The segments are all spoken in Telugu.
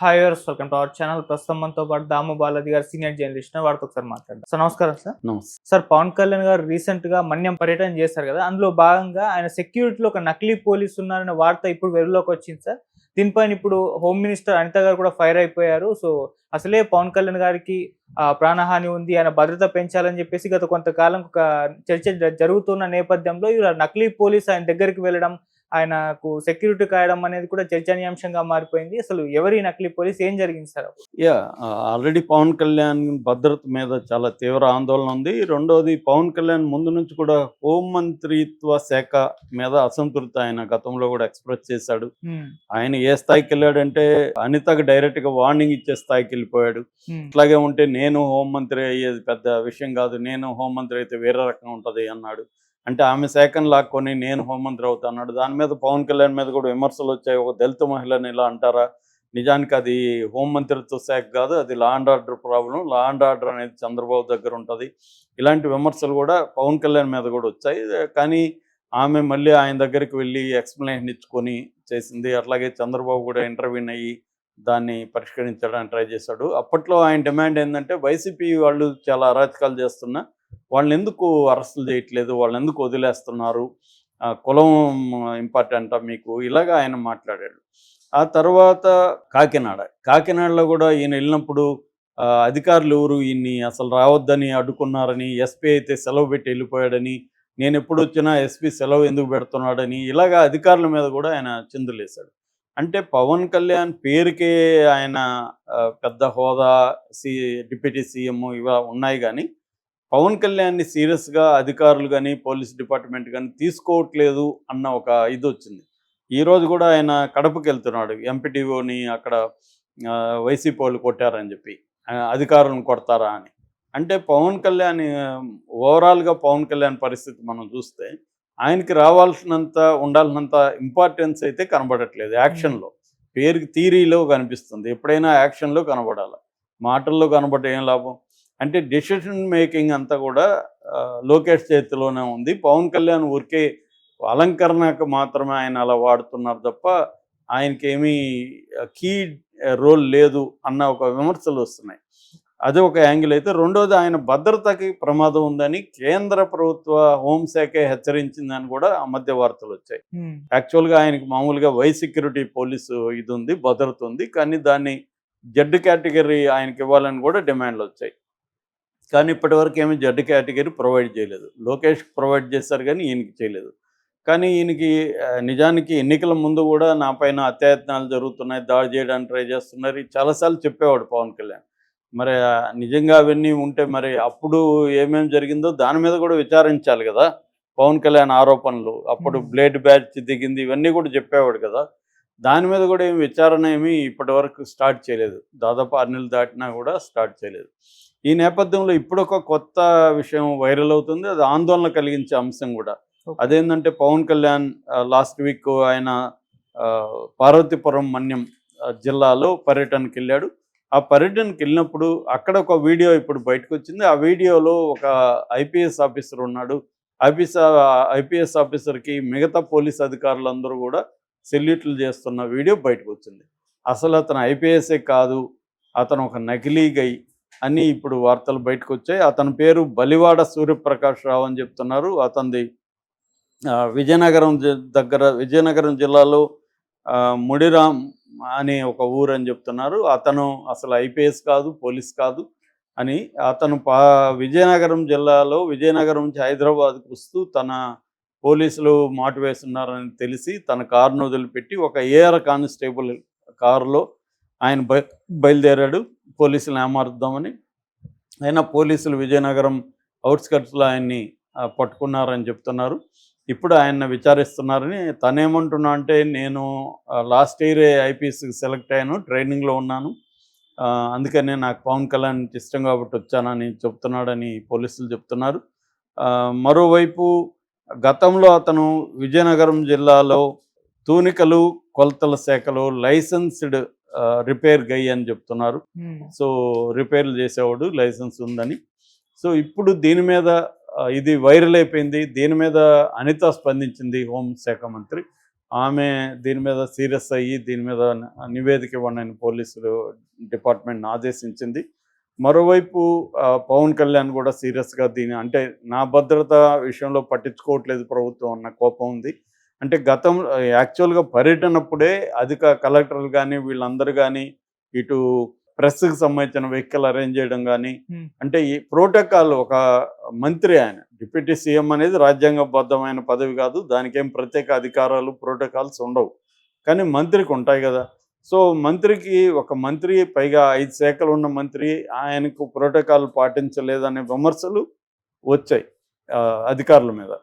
Hi viewers, welcome to our channel. ప్రస్తుతం మనతో పాటు దాము బాలాజీ గారు, సీనియర్ జర్నలిస్ట్, వారితో ఒకసారి మాట్లాడదాం. సార్ నమస్కారం సార్. నమస్తే. సార్, పవన్ కళ్యాణ్ గారు రీసెంట్ గా మన్యం పర్యటన చేశారు కదా, అందులో భాగంగా ఆయన సెక్యూరిటీలో ఒక నకిలీ పోలీసు ఉన్నారనే వార్త ఇప్పుడు వెలుగులోకి వచ్చింది సార్. దీనిపైన ఇప్పుడు హోమ్ మినిస్టర్ అనిత గారు కూడా ఫైర్ అయిపోయారు. సో అసలే పవన్ కళ్యాణ్ గారికి ప్రాణహాని ఉంది, ఆయన భద్రత పెంచాలని చెప్పేసి గత కొంతకాలం ఒక చర్చ జరుగుతున్న నేపథ్యంలో ఇలా నకిలీ పోలీస్ ఆయన దగ్గరికి వెళ్ళడం, ఆయనకు సెక్యూరిటీ కాయడం అనేది కూడా చర్చనీయాంశంగా మారిపోయింది. అసలు ఎవరి నకిలీ పోలీస్, ఏం జరిగింది సార్? ఆల్రెడీ పవన్ కళ్యాణ్ భద్రత మీద చాలా తీవ్ర ఆందోళన ఉంది. రెండోది, పవన్ కళ్యాణ్ ముందు నుంచి కూడా హోంమంత్రిత్వ శాఖ మీద అసంతృప్తి ఆయన గతంలో కూడా ఎక్స్ప్రెస్ చేశాడు. ఆయన ఏ స్థాయికి వెళ్ళాడంటే అనితకు డైరెక్ట్ గా వార్నింగ్ ఇచ్చే స్థాయికి వెళ్ళిపోయాడు. ఇట్లాగే ఉంటే నేను హోంమంత్రి అయ్యేది పెద్ద విషయం కాదు, నేను హోంమంత్రి అయితే వేరే రకంగా ఉంటది అన్నాడు. అంటే ఆమె శాఖను లాక్కొని నేను హోంమంత్రి అవుతాన్నాడు. దాని మీద పవన్ కళ్యాణ్ మీద కూడా విమర్శలు వచ్చాయి. ఒక దళిత మహిళని ఇలా అంటారా? నిజానికి అది హోంమంత్రిత్వ శాఖ కాదు, అది law and order problem. Law and order అనేది చంద్రబాబు దగ్గర ఉంటుంది. ఇలాంటి విమర్శలు కూడా పవన్ కళ్యాణ్ మీద కూడా వచ్చాయి. కానీ ఆమె మళ్ళీ ఆయన దగ్గరికి వెళ్ళి ఎక్స్ప్లెనేషన్ ఇచ్చుకొని చేసింది. అట్లాగే చంద్రబాబు కూడా ఇంటర్వ్యూన్ అయ్యి దాన్ని పరిష్కరించడానికి ట్రై చేశాడు. అప్పట్లో ఆయన డిమాండ్ ఏంటంటే వైసీపీ వాళ్ళు చాలా అరాచకాలు చేస్తున్నా వాళ్ళని ఎందుకు అరెస్టులు చేయట్లేదు, వాళ్ళని ఎందుకు వదిలేస్తున్నారు, కులం ఇంపార్టెంటా మీకు, ఇలాగా ఆయన మాట్లాడాడు. ఆ తర్వాత కాకినాడలో కూడా ఈయన వెళ్ళినప్పుడు అధికారులు ఎవరు ఈయన్ని అసలు రావద్దని అడ్డుకున్నారని, ఎస్పీ అయితే సెలవు పెట్టి వెళ్ళిపోయాడని, నేను ఎప్పుడు వచ్చినా ఎస్పీ సెలవు ఎందుకు పెడుతున్నాడని, ఇలాగా అధికారుల మీద కూడా ఆయన చిందులేశాడు. అంటే పవన్ కళ్యాణ్ పేరుకే ఆయన పెద్ద హోదా, డిప్యూటీ సీఎం ఇవా ఉన్నాయి, కానీ పవన్ కళ్యాణ్ని సీరియస్గా అధికారులు కానీ పోలీస్ డిపార్ట్మెంట్ కానీ తీసుకోవట్లేదు అన్న ఒక ఇది వచ్చింది. ఈరోజు కూడా ఆయన కడపకి వెళ్తున్నాడు. ఎంపీటీఓని అక్కడ వైసీపీ వాళ్ళు కొట్టారని చెప్పి అధికారులను కొడతారా అని. అంటే పవన్ కళ్యాణ్ ఓవరాల్గా పవన్ కళ్యాణ్ పరిస్థితి మనం చూస్తే ఆయనకి రావాల్సినంత ఉండాల్సినంత ఇంపార్టెన్స్ అయితే కనబడట్లేదు. యాక్షన్లో పేరుకి థీరీలో కనిపిస్తుంది, ఎప్పుడైనా యాక్షన్లో కనబడాలి, మాటల్లో కనబడే ఏం లాభం. అంటే డెసిషన్ మేకింగ్ అంతా కూడా లోకేష్ చేతిలోనే ఉంది. పవన్ కళ్యాణ్ ఊరికే అలంకరణకు మాత్రమే ఆయన అలా వాడుతున్నారు తప్ప ఆయనకి ఏమీ కీ రోల్ లేదు అన్న ఒక విమర్శలు వస్తున్నాయి. అది ఒక యాంగిల్ అయితే, రెండోది ఆయన భద్రతకి ప్రమాదం ఉందని కేంద్ర ప్రభుత్వ హోంశాఖే హెచ్చరించిందని కూడా ఆ మధ్య వార్తలు వచ్చాయి. యాక్చువల్గా ఆయనకి మామూలుగా వై సెక్యూరిటీ పోలీసు ఇది ఉంది, భద్రత ఉంది, కానీ దాన్ని జెడ్ కేటగిరీ ఆయనకి ఇవ్వాలని కూడా డిమాండ్లు వచ్చాయి. కానీ ఇప్పటివరకు ఏమీ జెడ్ కేటగిరీ ప్రొవైడ్ చేయలేదు. లోకేష్ ప్రొవైడ్ చేశారు కానీ ఈయనకి చేయలేదు. కానీ ఈయనకి నిజానికి ఎన్నికల ముందు కూడా నా పైన అత్యాయత్నాలు జరుగుతున్నాయి, దాడి చేయడానికి ట్రై చేస్తున్నారు, చాలాసార్లు చెప్పేవాడు పవన్ కళ్యాణ్. మరి నిజంగా అవన్నీ ఉంటే మరి అప్పుడు ఏమేమి జరిగిందో దాని మీద కూడా విచారించాలి కదా పవన్ కళ్యాణ్. ఆరోపణలు అప్పుడు బ్లేడ్ బ్యాచ్ దిగింది, ఇవన్నీ కూడా చెప్పేవాడు కదా. దాని మీద కూడా ఏమి విచారణ ఏమీ ఇప్పటి వరకు స్టార్ట్ చేయలేదు. దాదాపు 6 నెలలు దాటినా కూడా స్టార్ట్ చేయలేదు. ఈ నేపథ్యంలో ఇప్పుడు ఒక కొత్త విషయం వైరల్ అవుతుంది. అది ఆందోళన కలిగించే అంశం కూడా. అదేంటంటే పవన్ కళ్యాణ్ లాస్ట్ వీక్ ఆయన పార్వతీపురం మన్యం జిల్లాలో పర్యటనకి వెళ్ళాడు. ఆ పర్యటనకి వెళ్ళినప్పుడు అక్కడ ఒక వీడియో ఇప్పుడు బయటకు వచ్చింది. ఆ వీడియోలో ఒక ఐపీఎస్ ఆఫీసర్ ఉన్నాడు. ఐపీఎస్ ఆఫీసర్కి మిగతా పోలీస్ అధికారులందరూ కూడా సెల్యూట్లు చేస్తున్న వీడియో బయటకు వచ్చింది. అసలు అతను ఐపీఎస్ఏ కాదు, అతను ఒక నకిలీ గై అని ఇప్పుడు వార్తలు బయటకు వచ్చాయి. అతని పేరు బలివాడ సూర్యప్రకాష్ రావు అని చెప్తున్నారు. అతనిది విజయనగరం జిల్లాలో ముడిరామ్ అనే ఒక ఊరు అని చెప్తున్నారు. అతను అసలు ఐపీఎస్ కాదు, పోలీస్ కాదు అని. అతను విజయనగరం జిల్లాలో విజయనగరం నుంచి హైదరాబాద్కు వస్తూ తన పోలీసులు మాటు వేస్తున్నారని తెలిసి తన కారును వదిలిపెట్టి ఒక ఏఆర్ కానిస్టేబుల్ కారులో ఆయన బయలుదేరాడు పోలీసులు ఏమారుద్దామని. అయినా పోలీసులు విజయనగరం అవుట్స్కట్స్లో ఆయన్ని పట్టుకున్నారని చెప్తున్నారు. ఇప్పుడు ఆయన విచారిస్తున్నారని. తనేమంటున్నా అంటే, నేను లాస్ట్ ఇయరే ఐపీఎస్కి సెలెక్ట్ అయ్యాను, ట్రైనింగ్లో ఉన్నాను, అందుకనే నాకు పవన్ కళ్యాణ్ ఇష్టం కాబట్టి వచ్చానని చెప్తున్నాడని పోలీసులు చెప్తున్నారు. మరోవైపు గతంలో అతను విజయనగరం జిల్లాలో తూనికలు కొలతల శాఖలో లైసెన్స్డ్ రిపేర్ గై అని చెప్తున్నారు. సో రిపేర్లు చేసేవాడు, లైసెన్స్ ఉందని. సో ఇప్పుడు దీని మీద ఇది వైరల్ అయిపోయింది. దీని మీద అనిత స్పందించింది, హోంశాఖ మంత్రి. ఆమె దీని మీద సీరియస్ అయ్యి దీని మీద నివేదిక ఇవ్వండి అని పోలీసులు డిపార్ట్మెంట్ని ఆదేశించింది. మరోవైపు పవన్ కళ్యాణ్ కూడా సీరియస్గా దీని అంటే నా భద్రత విషయంలో పట్టించుకోవట్లేదు ప్రభుత్వం అన్న కోపం ఉంది. అంటే గతంలో యాక్చువల్గా పర్యటనప్పుడే కలెక్టర్లు కానీ వీళ్ళందరూ కానీ ఇటు ప్రెస్కి సంబంధించిన వెహికల్ అరేంజ్ చేయడం కానీ అంటే ఈ ప్రోటోకాల్ ఒక మంత్రి ఆయన డిప్యూటీ సీఎం అనేది రాజ్యాంగబద్ధమైన పదవి కాదు, దానికేం ప్రత్యేక అధికారాలు ప్రోటోకాల్స్ ఉండవు, కానీ మంత్రికి ఉంటాయి కదా. సో ఒక మంత్రి పైగా 5 శాఖలు ఉన్న మంత్రి ఆయనకు ప్రోటోకాల్ పాటించలేదనే విమర్శలు వచ్చాయి అధికారుల మీద.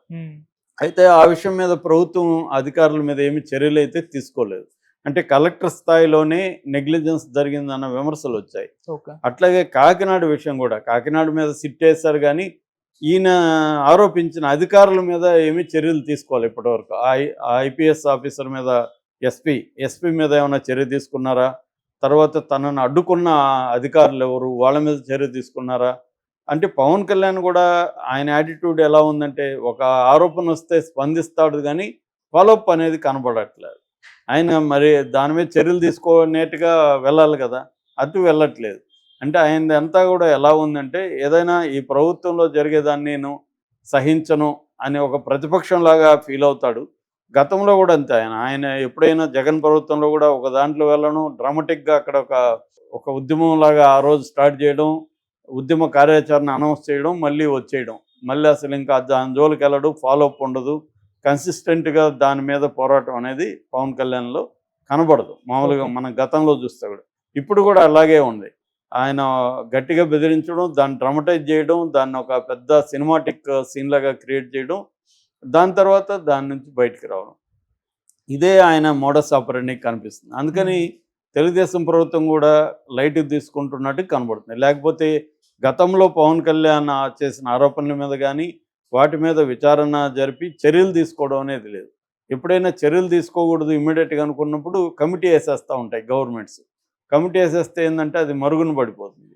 అయితే ఆ విషయం మీద ప్రభుత్వం అధికారుల మీద ఏమి చర్యలు అయితే తీసుకోలేదు. అంటే కలెక్టర్ స్థాయిలోనే నెగ్లిజెన్స్ జరిగిందన్న విమర్శలు వచ్చాయి. అట్లాగే కాకినాడ విషయం కూడా, కాకినాడ మీద సిట్ వేశారు కానీ ఈయన ఆరోపించిన అధికారుల మీద ఏమీ చర్యలు తీసుకోవాలి ఇప్పటివరకు. ఐపీఎస్ ఆఫీసర్ మీద ఎస్పీ మీద ఏమైనా చర్య తీసుకున్నారా? తర్వాత తనను అడ్డుకున్న అధికారులు ఎవరు, వాళ్ళ మీద చర్య తీసుకున్నారా? అంటే పవన్ కళ్యాణ్ కూడా ఆయన యాటిట్యూడ్ ఎలా ఉందంటే ఒక ఆరోపణ వస్తే స్పందిస్తాడు కానీ ఫాలోఅప్ అనేది కనబడట్లేదు. ఆయన మరి దాని మీద చర్యలు తీసుకునేట్టుగా వెళ్ళాలి కదా, అటు వెళ్ళట్లేదు. అంటే ఆయనది అంతా కూడా ఎలా ఉందంటే ఏదైనా ఈ ప్రభుత్వంలో జరిగేదాన్ని నేను సహించను అని ఒక ప్రతిపక్షంలాగా ఫీల్ అవుతాడు. గతంలో కూడా అంతే. ఆయన ఎప్పుడైనా జగన్ ప్రభుత్వంలో కూడా ఒక దాంట్లో వెళ్ళడం, డ్రామాటిక్గా అక్కడ ఒక ఉద్యమంలాగా ఆ రోజు స్టార్ట్ చేయడం, ఉద్యమ కార్యాచరణ అనౌన్స్ చేయడం, మళ్ళీ వచ్చేయడం, మళ్ళీ అసలు ఇంకా దాని జోలికి వెళ్ళడు, ఫాలోఅప్ ఉండదు, కన్సిస్టెంట్గా దాని మీద పోరాటం అనేది పవన్ కళ్యాణ్లో కనబడదు మామూలుగా మనం గతంలో చూస్తే కూడా. ఇప్పుడు కూడా అలాగే ఉంది. ఆయన గట్టిగా బెదిరించడం, దాన్ని డ్రామటైజ్ చేయడం, దాన్ని ఒక పెద్ద సినిమాటిక్ సీన్ లాగా క్రియేట్ చేయడం, దాని తర్వాత దాని నుంచి బయటికి రావడం, ఇదే ఆయన మోడస్ ఆపరెండి కనిపిస్తుంది. అందుకని తెలుగుదేశం ప్రభుత్వం కూడా లైట్ తీసుకుంటున్నట్టు కనబడుతుంది. లేకపోతే గతంలో పవన్ కళ్యాణ్ చేసిన ఆరోపణల మీద కానీ వాటి మీద విచారణ జరిపి చర్యలు తీసుకోవడం అనేది లేదు. ఎప్పుడైనా చర్యలు తీసుకోకూడదు ఇమ్మీడియట్గా అనుకున్నప్పుడు కమిటీ వేసేస్తూ ఉంటాయి గవర్నమెంట్స్. కమిటీ వేసేస్తే ఏంటంటే అది మరుగున పడిపోతుంది.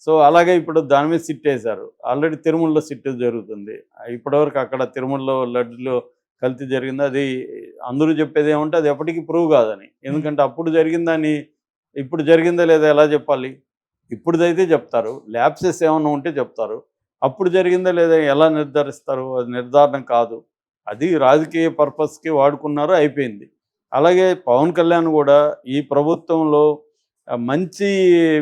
సో అలాగే ఇప్పుడు దాని మీద సిట్ వేశారు. ఆల్రెడీ తిరుమలలో సిట్ జరుగుతుంది. ఇప్పటివరకు అక్కడ తిరుమలలో లడ్డులో కల్తీ జరిగింది. అది అందరూ చెప్పేది ఏమంటే అది ఎప్పటికీ ప్రూవ్ కాదని. ఎందుకంటే అప్పుడు జరిగిందని ఇప్పుడు జరిగిందా లేదా ఎలా చెప్పాలి? ఇప్పుడుదైతే చెప్తారు, ల్యాబ్సెస్ ఏమన్నా ఉంటే చెప్తారు. అప్పుడు జరిగిందా లేదా ఎలా నిర్ధారిస్తారు? అది నిర్ధారణ కాదు. అది రాజకీయ పర్పస్కి వాడుకున్నారు, అయిపోయింది. అలాగే పవన్ కళ్యాణ్ కూడా ఈ ప్రభుత్వంలో మంచి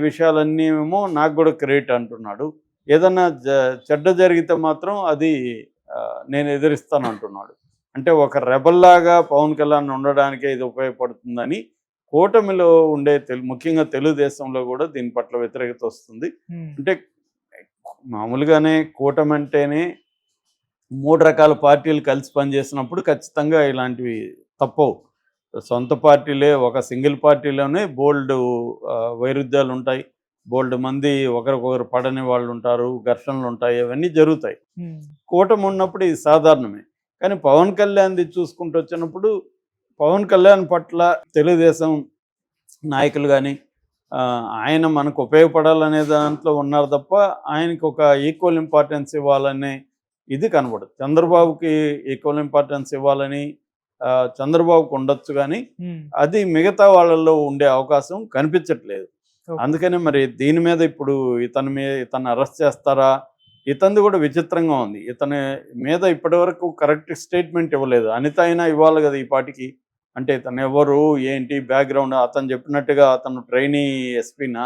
విషయాలన్నీ ఏమో నాకు కూడా క్రియేట్ అంటున్నాడు. ఏదన్నా చెడ్డ జరిగితే మాత్రం అది నేను ఎదిరిస్తాను అంటున్నాడు. అంటే ఒక రెబల్లాగా పవన్ కళ్యాణ్ ఉండడానికే ఇది ఉపయోగపడుతుందని కూటమిలో ఉండే ముఖ్యంగా తెలుగుదేశంలో కూడా దీని పట్ల వ్యతిరేకత వస్తుంది. అంటే మామూలుగానే కూటమి అంటేనే 3 రకాల పార్టీలు కలిసి పనిచేసినప్పుడు ఖచ్చితంగా ఇలాంటివి తప్పవు. సొంత పార్టీలే ఒక సింగిల్ పార్టీలోనే బోల్డ్ వైరుధ్యాలు ఉంటాయి, బోల్డ్ మంది ఒకరికొకరు పడని వాళ్ళు ఉంటారు, ఘర్షణలు ఉంటాయి, అవన్నీ జరుగుతాయి. కూటమి ఉన్నప్పుడు ఇది సాధారణమే. కానీ పవన్ కళ్యాణ్ది చూసుకుంటూ వచ్చినప్పుడు పవన్ కళ్యాణ్ పట్ల తెలుగుదేశం నాయకులు కానీ ఆయన మనకు ఉపయోగపడాలనే దాంట్లో ఉన్నారు తప్ప ఆయనకు ఒక ఈక్వల్ ఇంపార్టెన్స్ ఇవ్వాలనే ఇది కనబడదు. చంద్రబాబుకి ఈక్వల్ ఇంపార్టెన్స్ ఇవ్వాలని చంద్రబాబుకు ఉండొచ్చు కానీ అది మిగతా వాళ్ళల్లో ఉండే అవకాశం కనిపించట్లేదు. అందుకని మరి దీని మీద ఇప్పుడు ఇతను అరెస్ట్ చేస్తారా? ఇతనిది కూడా విచిత్రంగా ఉంది. ఇతని మీద ఇప్పటివరకు కరెక్ట్ స్టేట్మెంట్ ఇవ్వలేదు. అనిత అయినా ఇవ్వాలి కదా ఈ పాటికి. అంటే ఇతను ఎవరు ఏంటి బ్యాక్గ్రౌండ్, అతను చెప్పినట్టుగా అతను ట్రైనీ ఎస్పీనా